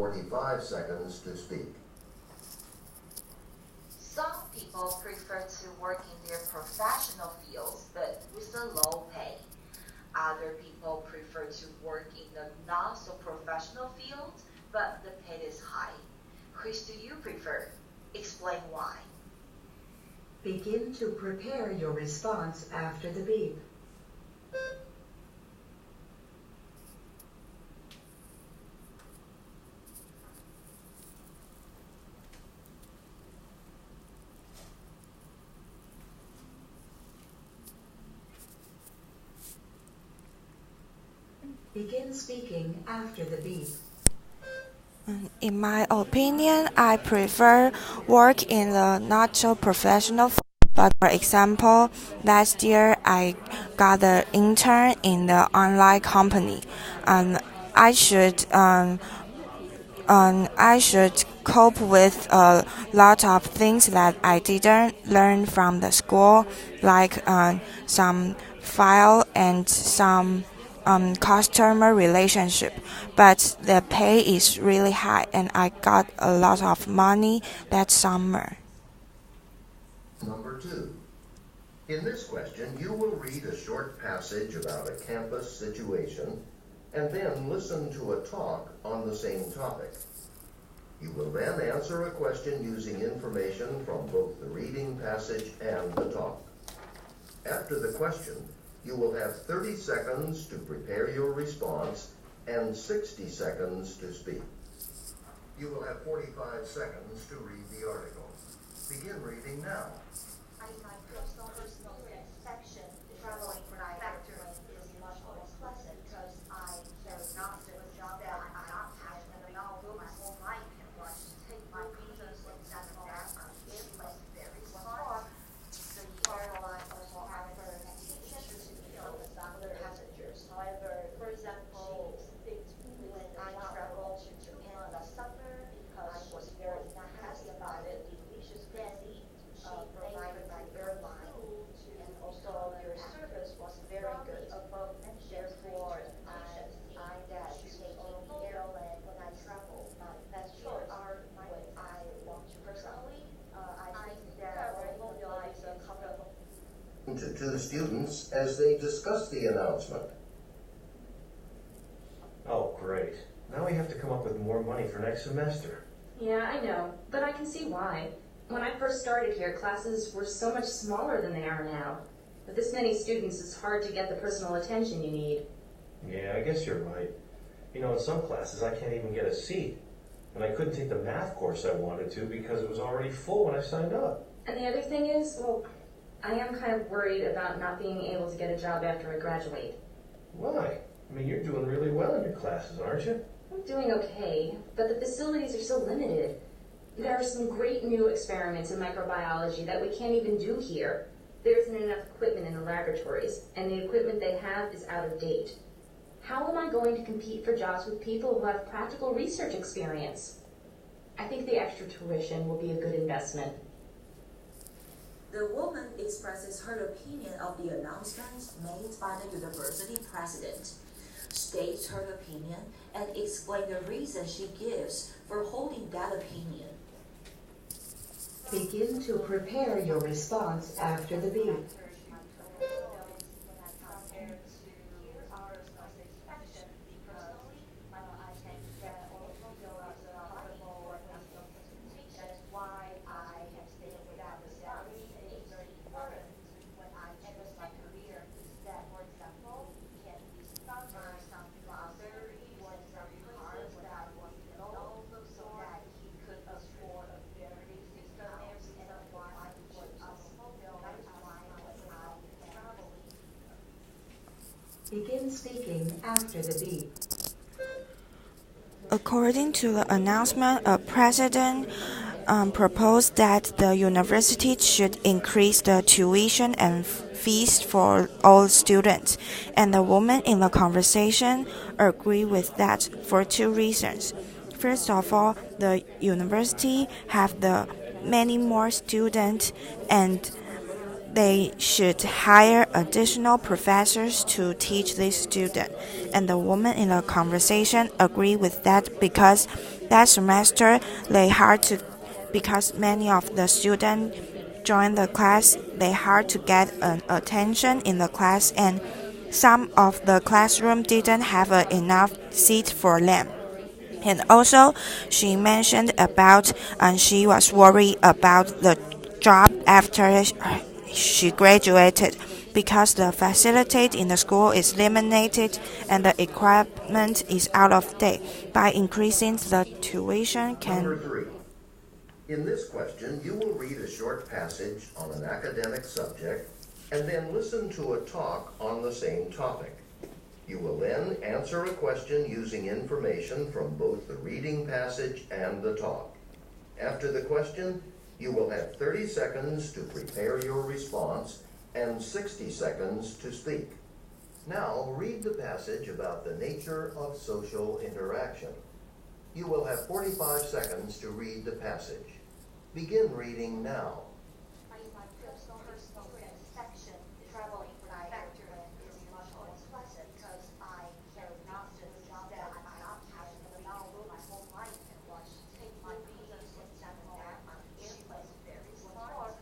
45 seconds to speak. Some people prefer to work in their professional fields, but with a low pay. Other people prefer to work in the not-so-professional field, but the pay is high. Which do you prefer? Explain why. Begin to prepare your response after the beep. Begin speaking after the beep. In my opinion, I prefer work in the not so professional field. But for example, last year I got an intern in the online company, and I should cope with a lot of things that I didn't learn from the school, like some file and some customer relationship. But the pay is really high, and I got a lot of money that summer. Number 2. In this question, you will read a short passage about a campus situation and then listen to a talk on the same topic. You will then answer a question using information from both the reading passage and the talk. After the question, you will have 30 seconds to prepare your response and 60 seconds to speak. You will have 45 seconds to read the article. Begin reading now. In my personal section, traveling for my factory is much more pleasant because I chose not to job that I'm not passionate about. My whole life and want to take my visas and example that it was very far. The airline also offer teachers to deal with other passengers. However, for example, when I traveled to Japan last summer, because I was very not happy about it, then provided by airline, and also your service was very good. Therefore, I that taking the airline when I travel. That's short. When I want to personally, I think that I mobilize a couple of To the students as they discuss the announcement. Oh, great. Now we have to come up with more money for next semester. Yeah, I know, but I can see why. When I first started here, classes were so much smaller than they are now. With this many students, it's hard to get the personal attention you need. Yeah, I guess you're right. You know, in some classes I can't even get a seat. And I couldn't take the math course I wanted to because it was already full when I signed up. And the other thing is, well, I am kind of worried about not being able to get a job after I graduate. Why? I mean, you're doing really well in your classes, aren't you? I'm doing okay, but the facilities are so limited. There are some great new experiments in microbiology that we can't even do here. There isn't enough equipment in the laboratories, and the equipment they have is out of date. How am I going to compete for jobs with people who have practical research experience? I think the extra tuition will be a good investment. The woman expresses her opinion of the announcements made by the university president, states her opinion, and explains the reason she gives for holding that opinion. Begin to prepare your response after the beep. Begin speaking after the beep. According to the announcement, a president proposed that the university should increase the tuition and fees for all students, and the woman in the conversation agreed with that for two reasons. First of all, the university have the many more students, and they should hire additional professors to teach this student. And the woman in the conversation agreed with that because that semester because many of the students joined the class, they hard to get an attention in the class, and some of the classroom didn't have enough seat for them. And also, she mentioned about she was worried about the job after she graduated because the facility in the school is limited and the equipment is out of date. By increasing the tuition Number 3. In this question, you will read a short passage on an academic subject and then listen to a talk on the same topic. You will then answer a question using information from both the reading passage and the talk. After the question, you will have 30 seconds to prepare your response and 60 seconds to speak. Now, read the passage about the nature of social interaction. You will have 45 seconds to read the passage. Begin reading now. My personal section, traveling with my factor is much more pleasant because I care not to the job that I'm not passionate about my whole life and want to take my business and example that she was very smart.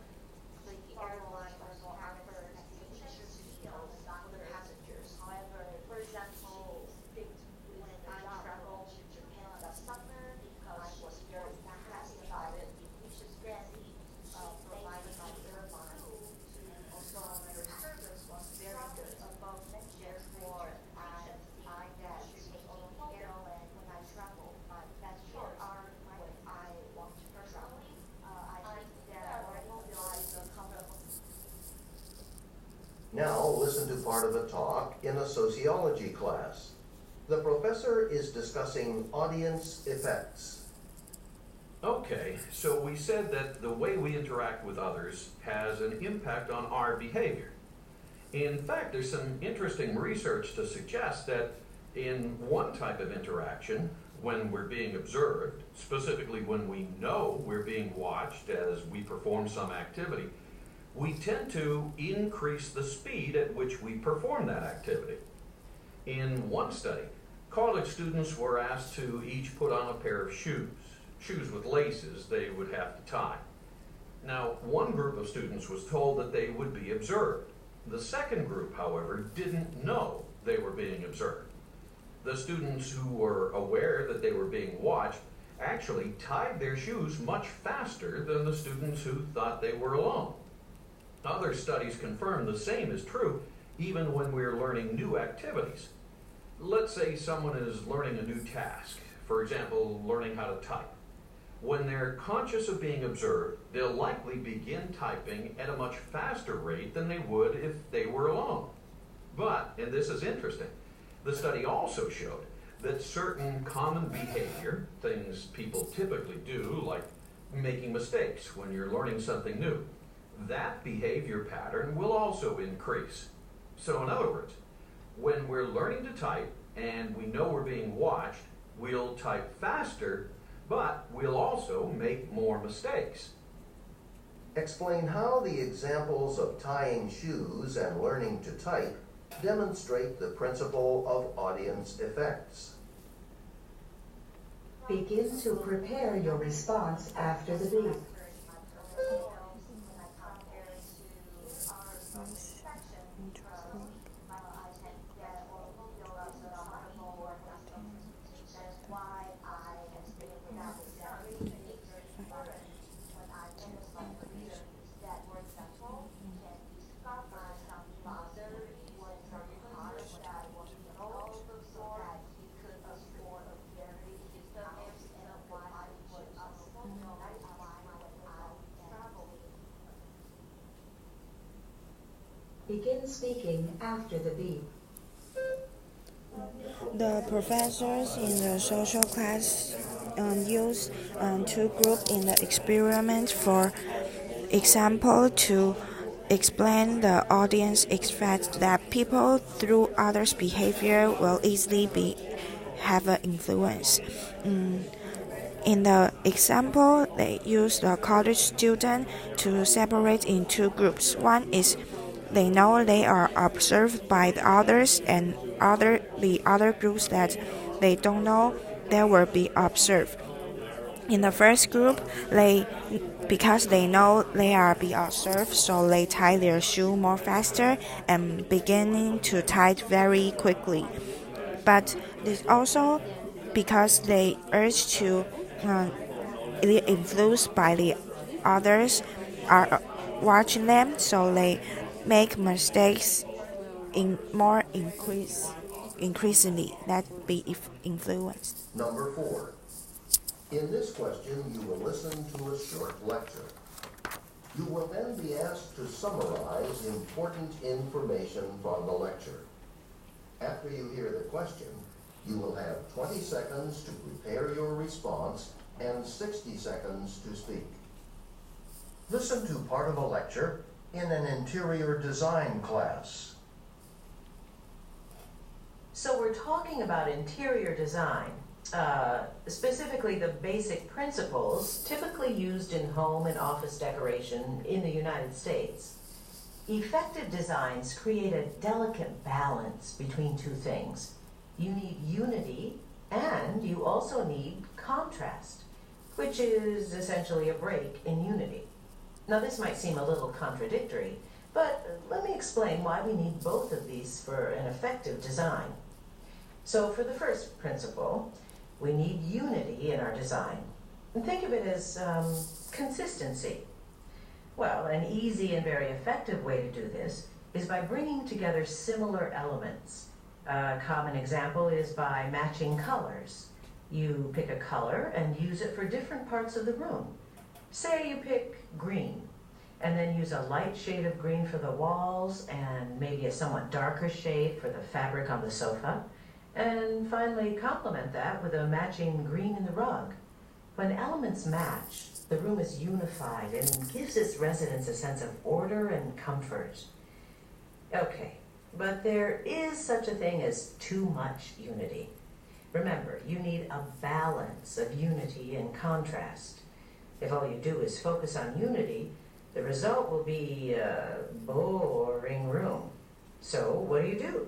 The airline also offers teachers skills for the passengers. However, for example, when I traveled to Japan last summer because I was very passionate about it, which is then provided by the airline. Also, their service was very good. Above mentioned for I that take on airline when I travel, but that's short are what I want to personally. I think that I mobilize the comfortable. Now listen to part of a talk in a sociology class. The professor is discussing audience effects. Okay, so we said that the way we interact with others has an impact on our behavior. In fact, there's some interesting research to suggest that in one type of interaction, when we're being observed, specifically when we know we're being watched as we perform some activity, we tend to increase the speed at which we perform that activity. In one study, college students were asked to each put on a pair of shoes with laces they would have to tie. Now, one group of students was told that they would be observed. The second group, however, didn't know they were being observed. The students who were aware that they were being watched actually tied their shoes much faster than the students who thought they were alone. Other studies confirm the same is true even when we're learning new activities. Let's say someone is learning a new task, for example, learning how to type. When they're conscious of being observed, they'll likely begin typing at a much faster rate than they would if they were alone. But, and this is interesting, the study also showed that certain common behavior, things people typically do, like making mistakes when you're learning something new, that behavior pattern will also increase. So in other words, when we're learning to type and we know we're being watched, we'll type faster, but we'll also make more mistakes. Explain how the examples of tying shoes and learning to type demonstrate the principle of audience effects. Begin to prepare your response after the beep. Begin speaking after the beep. The professors in the social class used two groups in the experiment. For example, to explain the audience expect that people through others' behavior will easily have an influence. In the example, they use the college student to separate in two groups. One is they know they are observed by the others, and the other groups that they don't know they will be observed. In the first group, because they know they are being observed, so they tie their shoe more faster and beginning to tie it very quickly. But this also because they urge to influenced by the others are watching them, so they make mistakes increasingly that be influenced. Number 4. In this question, you will listen to a short lecture. You will then be asked to summarize important information from the lecture. After you hear the question, you will have 20 seconds to prepare your response and 60 seconds to speak. Listen to part of a lecture in an interior design class. So we're talking about interior design, specifically the basic principles typically used in home and office decoration in the United States. Effective designs create a delicate balance between two things. You need unity and you also need contrast, which is essentially a break in unity. Now this might seem a little contradictory, but let me explain why we need both of these for an effective design. So for the first principle, we need unity in our design. And think of it as consistency. Well, an easy and very effective way to do this is by bringing together similar elements. A common example is by matching colors. You pick a color and use it for different parts of the room. Say you pick green, and then use a light shade of green for the walls and maybe a somewhat darker shade for the fabric on the sofa. And finally, complement that with a matching green in the rug. When elements match, the room is unified and gives its residents a sense of order and comfort. Okay, but there is such a thing as too much unity. Remember, you need a balance of unity and contrast. If all you do is focus on unity, the result will be a boring room. So what do?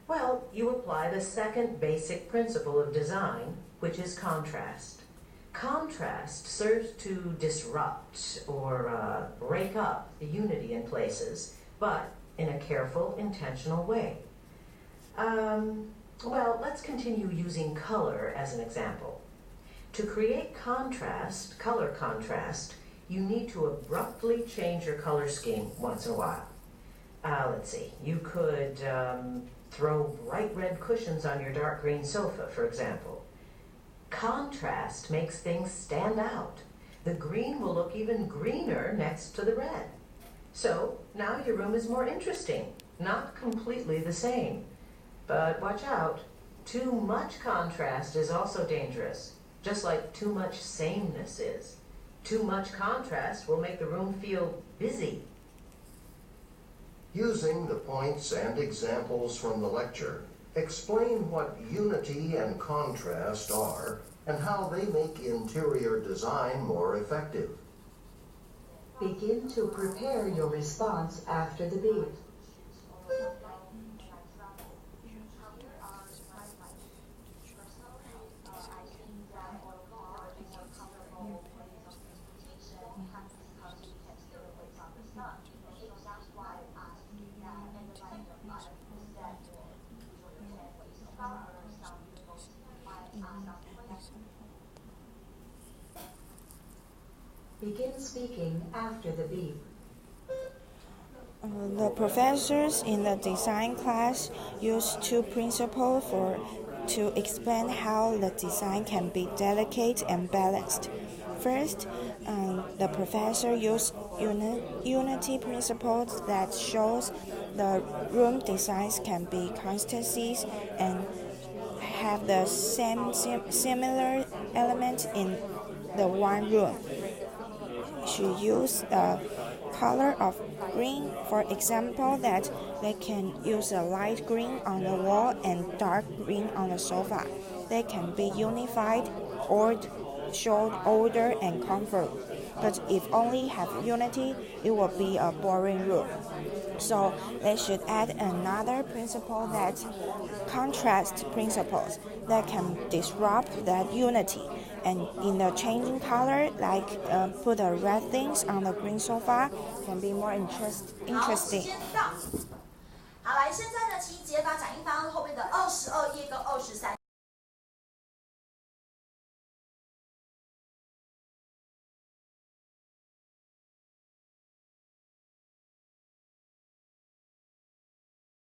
Well, you apply the second basic principle of design, which is contrast. Contrast serves to disrupt or break up the unity in places, but in a careful, intentional way. Well, let's continue using color as an example. To create contrast, color contrast, you need to abruptly change your color scheme once in a while. Let's see, you could throw bright red cushions on your dark green sofa, for example. Contrast makes things stand out. The green will look even greener next to the red. So now your room is more interesting, not completely the same. But watch out, too much contrast is also dangerous, just like too much sameness is. Too much contrast will make the room feel busy. Using the points and examples from the lecture, explain what unity and contrast are and how they make interior design more effective. Begin to prepare your response after the beep. Begin speaking after the beep. The professors in the design class use two principles to explain how the design can be delicate and balanced. First, the professor used unity principles that shows the room designs can be constancies and have the similar elements in the one room. She used the color of green, for example, that they can use a light green on the wall and dark green on the sofa. They can be unified or show order and comfort. But if only have unity, it will be a boring room. So they should add another principle that contrast principles that can disrupt that unity. And in the changing color, like put the red things on the green sofa, can be more interesting. 好，来，现在呢，请解答讲义方后面的22页跟